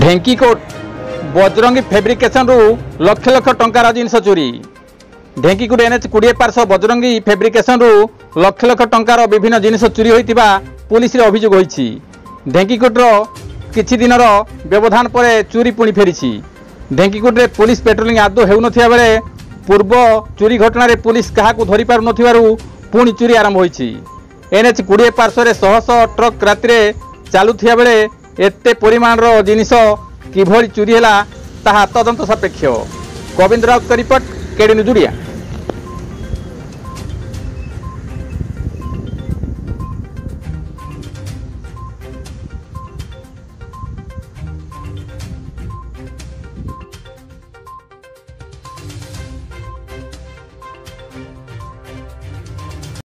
ढेंकीकोट Bajrangi fabrication रु लक्ष लक्ष टंकार जिनस चोरी। ढेंकीकोट NH 20 पार्श्व बजरंगी फेब्रिकेशन रु लक्ष लक्ष टंकार विभिन्न जिनस चोरी होइतिबा पुलिस रे अभियोग होइछि। ढेंकीकोट किछि दिनर व्यवधान पर चोरी पुणी फेरिछि। ढेंकीकोट रे पुलिस पेट्रोलिंग आदौ हेउ नथिया बेले पूर्व चोरी घटना रे पुलिस काहाकू धरि पारु नथिबारु पुणी चोरी आरंभ होइछि। NH 20 पार्श्व रे शह शह ट्रक राति रे चालुथिया बेले एते परिमाण रो जिनिस किभଳି चोरी हैला ताहा तदंत सापेक्ष। Govind Raut report, KD news Odia.